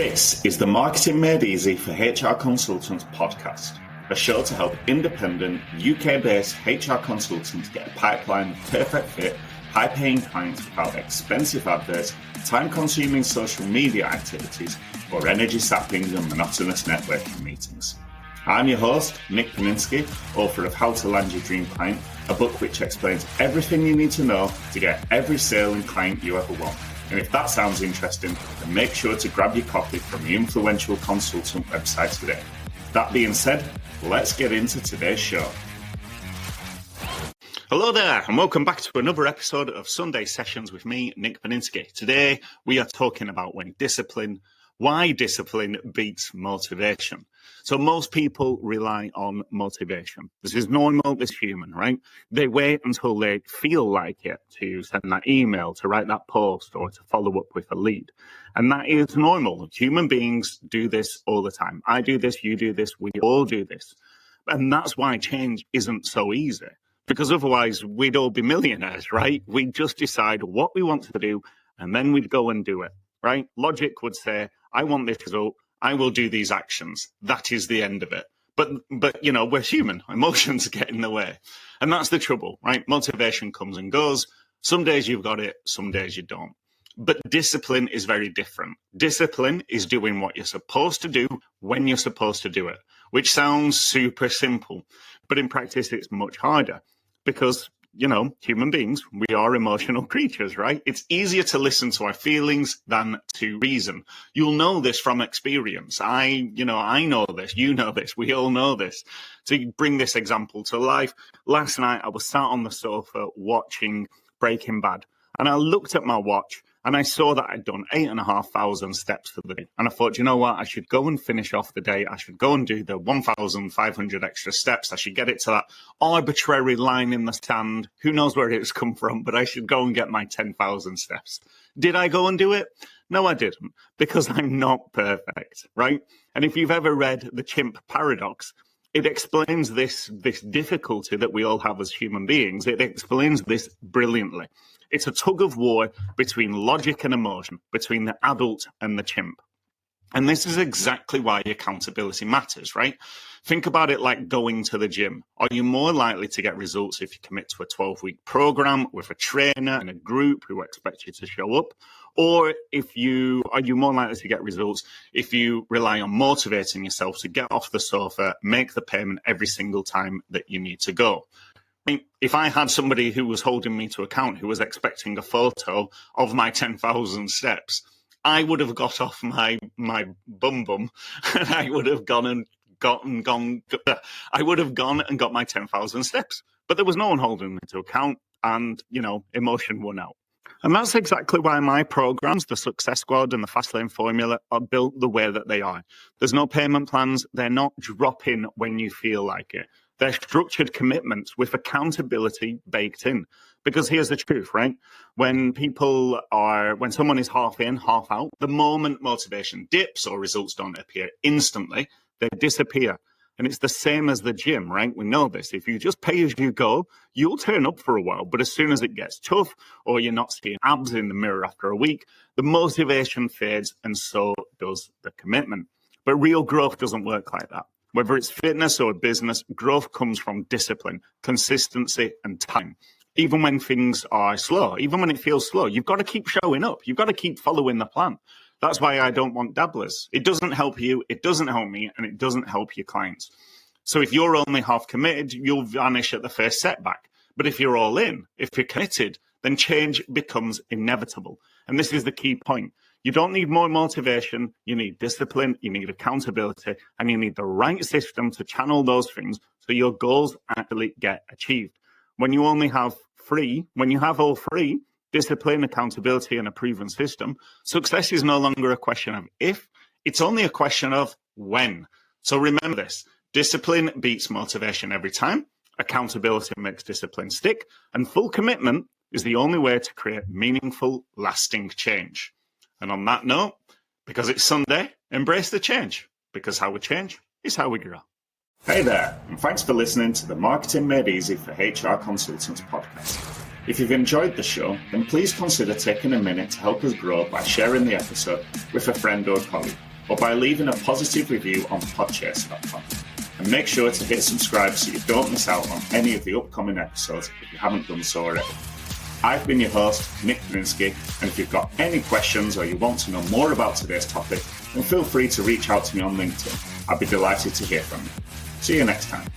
This is the Marketing Made Easy for HR Consultants podcast, a show to help independent UK-based HR consultants get a pipeline of perfect fit, high-paying clients without expensive adverts, time-consuming social media activities, or energy-sapping and monotonous networking meetings. I'm your host, Nick Paninsky, author of How to Land Your Dream Client, a book which explains everything you need to know to get every sale and client you ever want. And if that sounds interesting, then make sure to grab your copy from the influential consultant website today. That being said, let's get into today's show. Hello there, and welcome back to another episode of Sunday Sessions with me, Nick Paninsky. Today, we are talking about why discipline beats motivation. So most people rely on motivation. This is normal, this is human, right? They wait until they feel like it to send that email, to write that post, or to follow up with a lead. And that is normal. Human beings do this all the time. I do this, you do this, we all do this. And that's why change isn't so easy. Because otherwise, we'd all be millionaires, right? We'd just decide what we want to do, and then we'd go and do it, right? Logic would say, I want this result, I will do these actions. That is the end of it. But you know, we're human. Emotions get in the way. And that's the trouble, right? Motivation comes and goes. Some days you've got it, some days you don't. But discipline is very different. Discipline is doing what you're supposed to do when you're supposed to do it, which sounds super simple. But in practice, it's much harder because, you know, human beings, we are emotional creatures, right? It's easier to listen to our feelings than to reason. You'll know this from experience. I know this, you know this, we all know this. To bring this example to life, last night I was sat on the sofa watching Breaking Bad, and I looked at my watch and I saw that I'd done 8,500 steps for the day. And I thought, you know what? I should go and finish off the day. I should go and do the 1,500 extra steps. I should get it to that arbitrary line in the sand. Who knows where it's come from, but I should go and get my 10,000 steps. Did I go and do it? No, I didn't, because I'm not perfect, right? And if you've ever read The Chimp Paradox, it explains this difficulty that we all have as human beings. It explains this brilliantly. It's a tug of war between logic and emotion, between the adult and the chimp. And this is exactly why accountability matters, right? Think about it like going to the gym. Are you more likely to get results if you commit to a 12-week program with a trainer and a group who expect you to show up? Or are you more likely to get results if you rely on motivating yourself to get off the sofa, make the payment every single time that you need to go? I mean, if I had somebody who was holding me to account, who was expecting a photo of my 10,000 steps, I would have got off my bum and I would have gone and got my 10,000 steps. But there was no one holding me to account, and, you know, emotion won out. And that's exactly why my programs, the Success Squad and the Fast Lane Formula, are built the way that they are. There's no payment plans. They're not drop-in when you feel like it. They're structured commitments with accountability baked in. Because here's the truth, right? When someone is half in, half out, the moment motivation dips or results don't appear instantly, they disappear. And it's the same as the gym, right? We know this. If you just pay as you go, you'll turn up for a while. But as soon as it gets tough, or you're not seeing abs in the mirror after a week, the motivation fades, and so does the commitment. But real growth doesn't work like that. Whether it's fitness or business, growth comes from discipline, consistency, and time. Even when things are slow, even when it feels slow, you've got to keep showing up. You've got to keep following the plan. That's why I don't want dabblers. It doesn't help you, it doesn't help me, and it doesn't help your clients. So if you're only half committed, you'll vanish at the first setback. But if you're all in, if you're committed, then change becomes inevitable. And this is the key point. You don't need more motivation, you need discipline, you need accountability, and you need the right system to channel those things so your goals actually get achieved. When you have all three, discipline, accountability, and a proven system, success is no longer a question of if, it's only a question of when. So remember this, discipline beats motivation every time, accountability makes discipline stick, and full commitment is the only way to create meaningful, lasting change. And on that note, because it's Sunday, embrace the change, because how we change is how we grow. Hey there, and thanks for listening to the Marketing Made Easy for HR Consultants podcast. If you've enjoyed the show, then please consider taking a minute to help us grow by sharing the episode with a friend or colleague, or by leaving a positive review on podchaser.com. And make sure to hit subscribe so you don't miss out on any of the upcoming episodes if you haven't done so already. I've been your host, Nick Paninsky, and if you've got any questions or you want to know more about today's topic, then feel free to reach out to me on LinkedIn. I'd be delighted to hear from you. See you next time.